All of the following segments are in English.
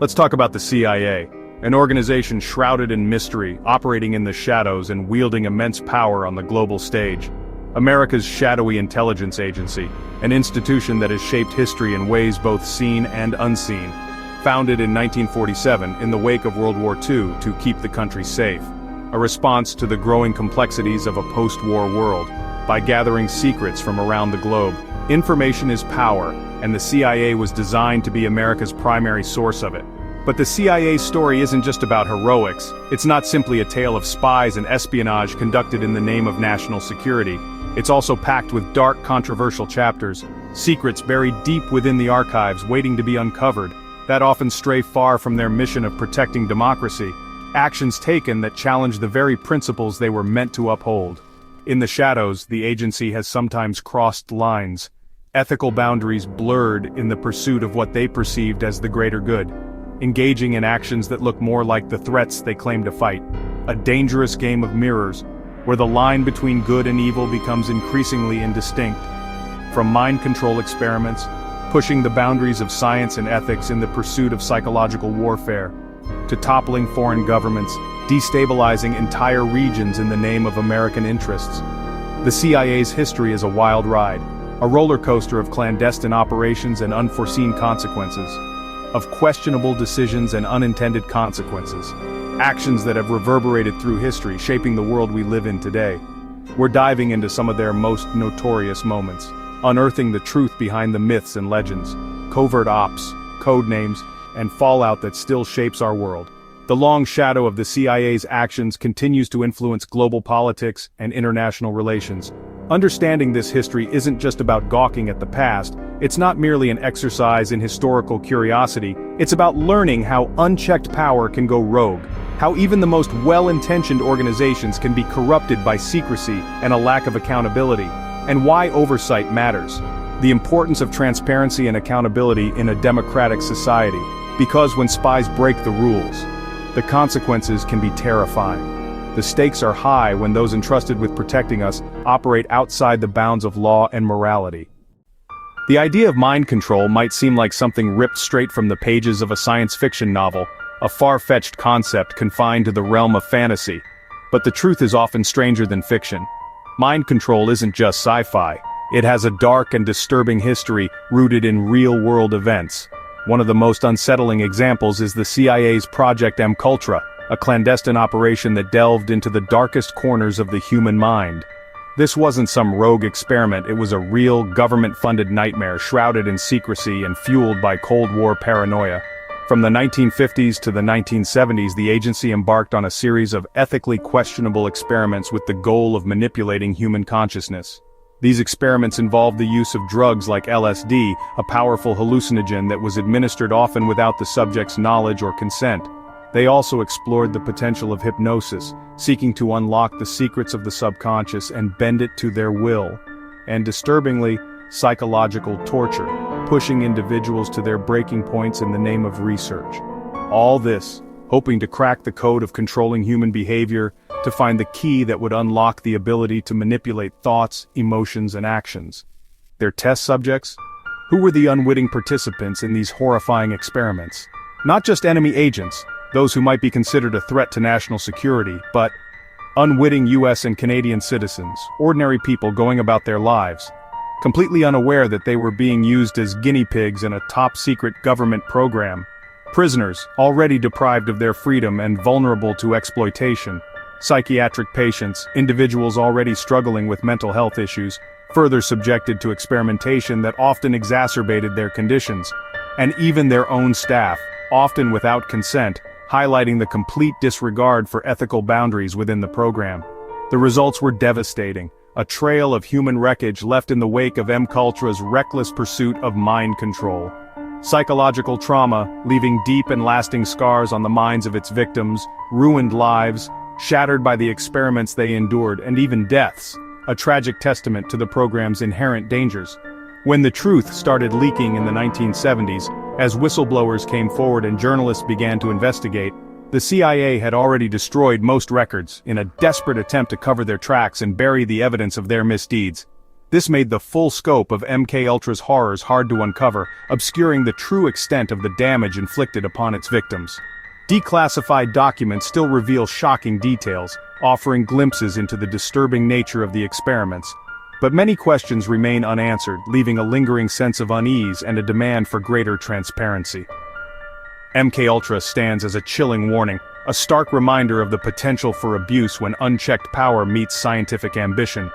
Let's talk about the CIA, an organization shrouded in mystery, operating in the shadows and wielding immense power on the global stage. America's shadowy intelligence agency, an institution that has shaped history in ways both seen and unseen. Founded in 1947 in the wake of World War II to keep the country safe. A response to the growing complexities of a post-war world. By gathering secrets from around the globe, information is power, and the CIA was designed to be America's primary source of it. But the CIA's story isn't just about heroics. It's not simply a tale of spies and espionage conducted in the name of national security. It's also packed with dark, controversial chapters, secrets buried deep within the archives waiting to be uncovered, that often stray far from their mission of protecting democracy, actions taken that challenge the very principles they were meant to uphold. In the shadows, the agency has sometimes crossed lines, ethical boundaries blurred in the pursuit of what they perceived as the greater good, engaging in actions that look more like the threats they claim to fight. A dangerous game of mirrors, where the line between good and evil becomes increasingly indistinct. From mind control experiments, pushing the boundaries of science and ethics in the pursuit of psychological warfare, to toppling foreign governments, destabilizing entire regions in the name of American interests. The CIA's history is a wild ride, a roller coaster of clandestine operations and unforeseen consequences, of questionable decisions and unintended consequences, actions that have reverberated through history, shaping the world we live in today. We're diving into some of their most notorious moments, unearthing the truth behind the myths and legends, covert ops, code names, and fallout that still shapes our world. The long shadow of the CIA's actions continues to influence global politics and international relations. Understanding this history isn't just about gawking at the past, it's not merely an exercise in historical curiosity, it's about learning how unchecked power can go rogue, how even the most well-intentioned organizations can be corrupted by secrecy and a lack of accountability, and why oversight matters. The importance of transparency and accountability in a democratic society, because when spies break the rules, the consequences can be terrifying. The stakes are high when those entrusted with protecting us operate outside the bounds of law and morality. The idea of mind control might seem like something ripped straight from the pages of a science fiction novel, a far-fetched concept confined to the realm of fantasy. But the truth is often stranger than fiction. Mind control isn't just sci-fi. It has a dark and disturbing history rooted in real-world events. One of the most unsettling examples is the CIA's Project MKultra, a clandestine operation that delved into the darkest corners of the human mind. This wasn't some rogue experiment, it was a real, government-funded nightmare shrouded in secrecy and fueled by Cold War paranoia. From the 1950s to the 1970s, the agency embarked on a series of ethically questionable experiments with the goal of manipulating human consciousness. These experiments involved the use of drugs like LSD, a powerful hallucinogen that was administered often without the subject's knowledge or consent. They also explored the potential of hypnosis, seeking to unlock the secrets of the subconscious and bend it to their will. And disturbingly, psychological torture, pushing individuals to their breaking points in the name of research. All this, hoping to crack the code of controlling human behavior, to find the key that would unlock the ability to manipulate thoughts, emotions, and actions. Their test subjects? Who were the unwitting participants in these horrifying experiments? Not just enemy agents, those who might be considered a threat to national security, but unwitting US and Canadian citizens, ordinary people going about their lives, completely unaware that they were being used as guinea pigs in a top-secret government program. Prisoners, already deprived of their freedom and vulnerable to exploitation. Psychiatric patients, individuals already struggling with mental health issues, further subjected to experimentation that often exacerbated their conditions, and even their own staff, often without consent, highlighting the complete disregard for ethical boundaries within the program. The results were devastating, a trail of human wreckage left in the wake of MKultra's reckless pursuit of mind control. Psychological trauma, leaving deep and lasting scars on the minds of its victims, ruined lives, shattered by the experiments they endured, and even deaths, a tragic testament to the program's inherent dangers. When the truth started leaking in the 1970s, as whistleblowers came forward and journalists began to investigate, the CIA had already destroyed most records in a desperate attempt to cover their tracks and bury the evidence of their misdeeds. This made the full scope of MKUltra's horrors hard to uncover, obscuring the true extent of the damage inflicted upon its victims. Declassified documents still reveal shocking details, offering glimpses into the disturbing nature of the experiments. But many questions remain unanswered, leaving a lingering sense of unease and a demand for greater transparency. MKUltra stands as a chilling warning, a stark reminder of the potential for abuse when unchecked power meets scientific ambition,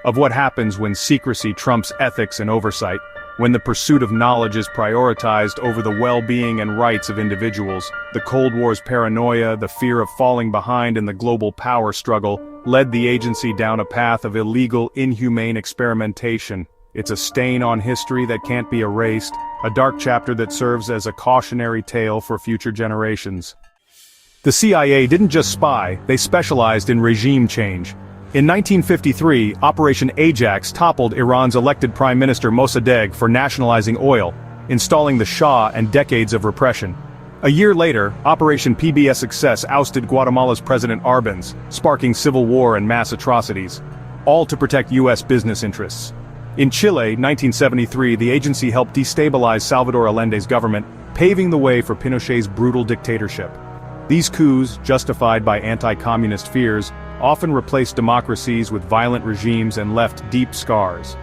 of what happens when secrecy trumps ethics and oversight, when the pursuit of knowledge is prioritized over the well-being and rights of individuals. The Cold War's paranoia, the fear of falling behind in the global power struggle, led the agency down a path of illegal, inhumane experimentation. It's a stain on history that can't be erased, a dark chapter that serves as a cautionary tale for future generations. The CIA didn't just spy, they specialized in regime change. In 1953, Operation Ajax toppled Iran's elected Prime Minister Mossadegh for nationalizing oil, installing the Shah and decades of repression. A year later, Operation PBS Success ousted Guatemala's President Arbenz, sparking civil war and mass atrocities, all to protect U.S. business interests. In Chile, 1973, the agency helped destabilize Salvador Allende's government, paving the way for Pinochet's brutal dictatorship. These coups, justified by anti-communist fears, often replaced democracies with violent regimes and left deep scars.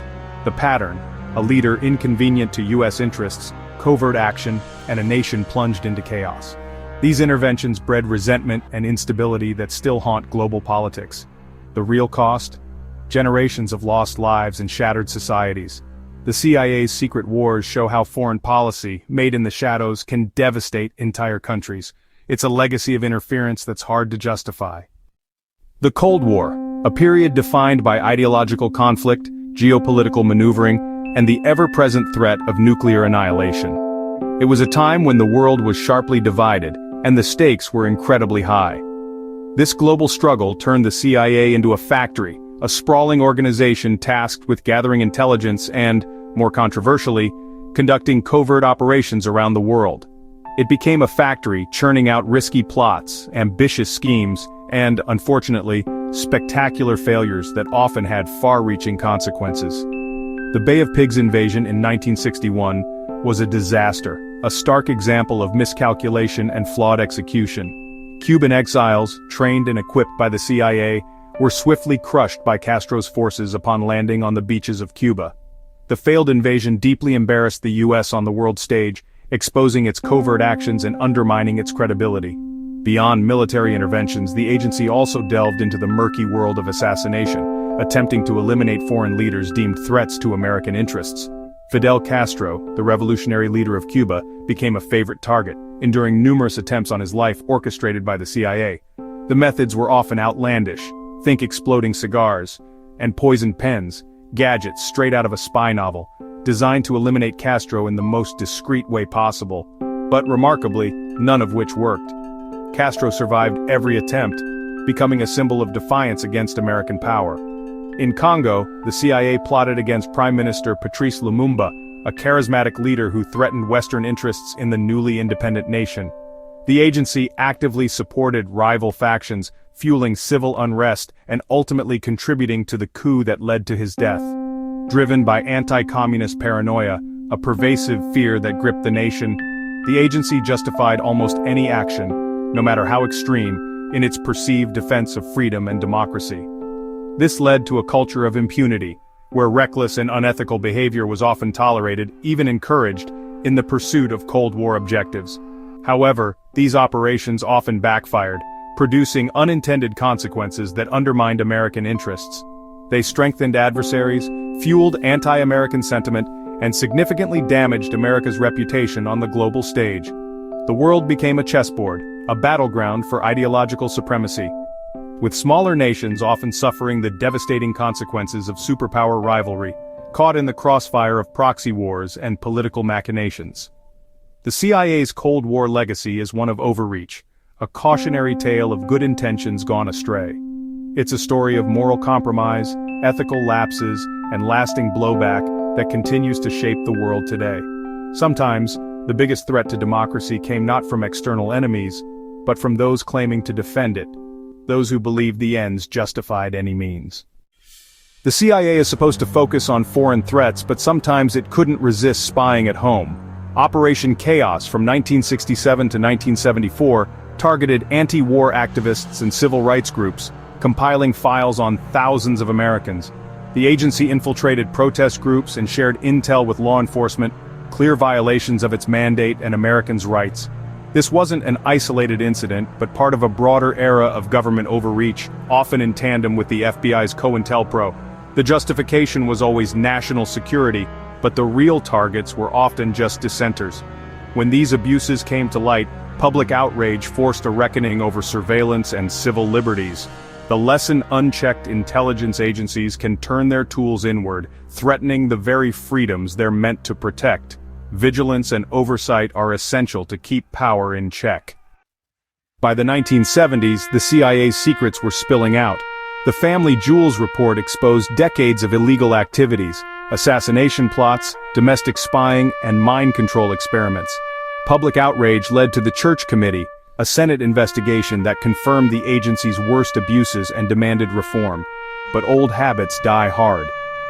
The pattern: a leader inconvenient to U.S. interests, covert action, and a nation plunged into chaos. These interventions bred resentment and instability that still haunt global politics. The real cost? Generations of lost lives and shattered societies. The CIA's secret wars show how foreign policy, made in the shadows, can devastate entire countries. It's a legacy of interference that's hard to justify. The Cold War, a period defined by ideological conflict, geopolitical maneuvering, and the ever-present threat of nuclear annihilation. It was a time when the world was sharply divided, and the stakes were incredibly high. This global struggle turned the CIA into a factory, a sprawling organization tasked with gathering intelligence and, more controversially, conducting covert operations around the world. It became a factory churning out risky plots, ambitious schemes, and, unfortunately, spectacular failures that often had far-reaching consequences. The Bay of Pigs invasion in 1961 was a disaster, a stark example of miscalculation and flawed execution. Cuban exiles, trained and equipped by the CIA, were swiftly crushed by Castro's forces upon landing on the beaches of Cuba. The failed invasion deeply embarrassed the U.S. on the world stage, exposing its covert actions and undermining its credibility. Beyond military interventions, the agency also delved into the murky world of assassination, attempting to eliminate foreign leaders deemed threats to American interests. Fidel Castro, the revolutionary leader of Cuba, became a favorite target, enduring numerous attempts on his life orchestrated by the CIA. The methods were often outlandish. Think exploding cigars, and poisoned pens, gadgets straight out of a spy novel, designed to eliminate Castro in the most discreet way possible, but remarkably, none of which worked. Castro survived every attempt, becoming a symbol of defiance against American power. In Congo, the CIA plotted against Prime Minister Patrice Lumumba, a charismatic leader who threatened Western interests in the newly independent nation. The agency actively supported rival factions, fueling civil unrest and ultimately contributing to the coup that led to his death. Driven by anti-communist paranoia, a pervasive fear that gripped the nation, the agency justified almost any action, no matter how extreme, in its perceived defense of freedom and democracy. This led to a culture of impunity, where reckless and unethical behavior was often tolerated, even encouraged, in the pursuit of Cold War objectives. However, these operations often backfired, producing unintended consequences that undermined American interests. They strengthened adversaries, fueled anti-American sentiment, and significantly damaged America's reputation on the global stage. The world became a chessboard, a battleground for ideological supremacy, with smaller nations often suffering the devastating consequences of superpower rivalry, caught in the crossfire of proxy wars and political machinations. The CIA's Cold War legacy is one of overreach, a cautionary tale of good intentions gone astray. It's a story of moral compromise, ethical lapses, and lasting blowback that continues to shape the world today. Sometimes, the biggest threat to democracy came not from external enemies, but from those claiming to defend it, those who believed the ends justified any means. The CIA is supposed to focus on foreign threats, but sometimes it couldn't resist spying at home. Operation Chaos from 1967 to 1974 targeted anti-war activists and civil rights groups, compiling files on thousands of Americans. The agency infiltrated protest groups and shared intel with law enforcement, clear violations of its mandate and Americans' rights. This wasn't an isolated incident, but part of a broader era of government overreach, often in tandem with the FBI's COINTELPRO. The justification was always national security, but the real targets were often just dissenters. When these abuses came to light, public outrage forced a reckoning over surveillance and civil liberties. The lesson: unchecked intelligence agencies can turn their tools inward, threatening the very freedoms they're meant to protect. Vigilance and oversight are essential to keep power in check. By the 1970s, the CIA's secrets were spilling out. The Family Jewels report exposed decades of illegal activities, assassination plots, domestic spying, and mind control experiments. Public outrage led to the Church Committee, a Senate investigation that confirmed the agency's worst abuses and demanded reform. But old habits die hard.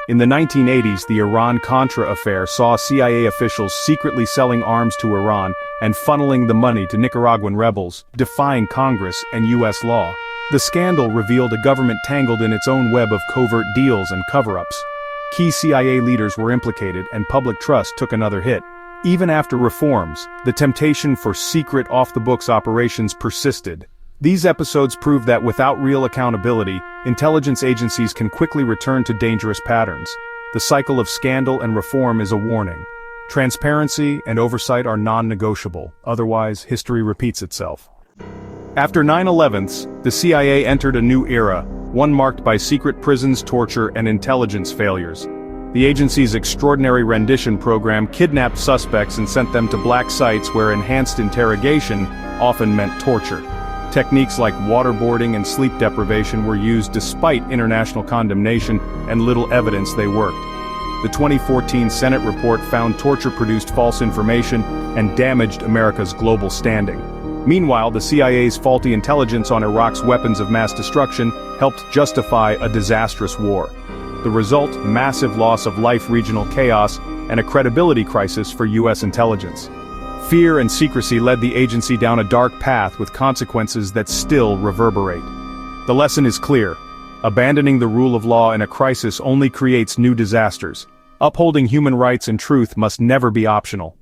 In the 1980s, the Iran-Contra affair saw CIA officials secretly selling arms to Iran and funneling the money to Nicaraguan rebels, defying Congress and U.S. law. The scandal revealed a government tangled in its own web of covert deals and cover-ups. Key CIA leaders were implicated, and public trust took another hit. Even after reforms, the temptation for secret off-the-books operations persisted. These episodes prove that without real accountability, intelligence agencies can quickly return to dangerous patterns. The cycle of scandal and reform is a warning. Transparency and oversight are non-negotiable, otherwise history repeats itself. After 9/11s, the CIA entered a new era, one marked by secret prisons, torture, and intelligence failures. The agency's extraordinary rendition program kidnapped suspects and sent them to black sites where enhanced interrogation often meant torture. Techniques like waterboarding and sleep deprivation were used despite international condemnation and little evidence they worked. The 2014 Senate report found torture produced false information and damaged America's global standing. Meanwhile, the CIA's faulty intelligence on Iraq's weapons of mass destruction helped justify a disastrous war. The result: massive loss of life, regional chaos, and a credibility crisis for U.S. intelligence. Fear and secrecy led the agency down a dark path with consequences that still reverberate. The lesson is clear: abandoning the rule of law in a crisis only creates new disasters. Upholding human rights and truth must never be optional.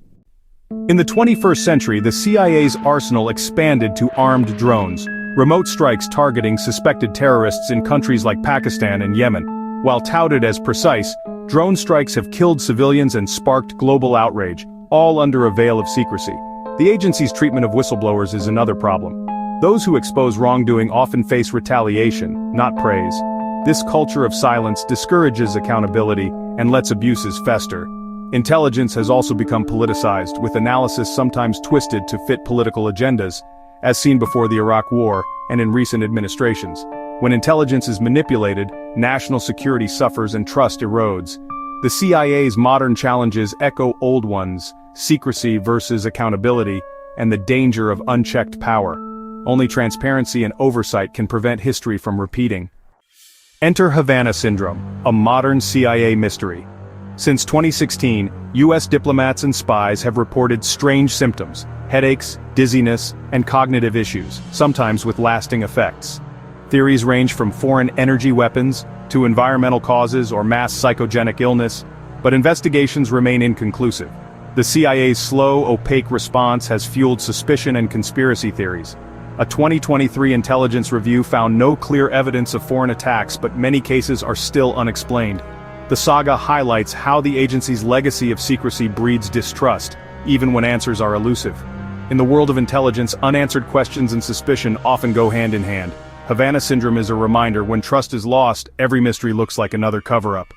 In the 21st century, the CIA's arsenal expanded to armed drones, remote strikes targeting suspected terrorists in countries like Pakistan and Yemen. While touted as precise, drone strikes have killed civilians and sparked global outrage, all under a veil of secrecy. The agency's treatment of whistleblowers is another problem. Those who expose wrongdoing often face retaliation, not praise. This culture of silence discourages accountability and lets abuses fester. Intelligence has also become politicized, with analysis sometimes twisted to fit political agendas, as seen before the Iraq War and in recent administrations. When intelligence is manipulated, national security suffers and trust erodes. The CIA's modern challenges echo old ones: secrecy versus accountability, and the danger of unchecked power. Only transparency and oversight can prevent history from repeating. Enter Havana Syndrome, a modern CIA mystery. Since 2016, U.S. diplomats and spies have reported strange symptoms: headaches, dizziness, and cognitive issues, sometimes with lasting effects. Theories range from foreign energy weapons to environmental causes or mass psychogenic illness, but investigations remain inconclusive. The CIA's slow, opaque response has fueled suspicion and conspiracy theories. A 2023 intelligence review found no clear evidence of foreign attacks, but many cases are still unexplained. The saga highlights how the agency's legacy of secrecy breeds distrust, even when answers are elusive. In the world of intelligence, unanswered questions and suspicion often go hand in hand. Havana Syndrome is a reminder: when trust is lost, every mystery looks like another cover-up.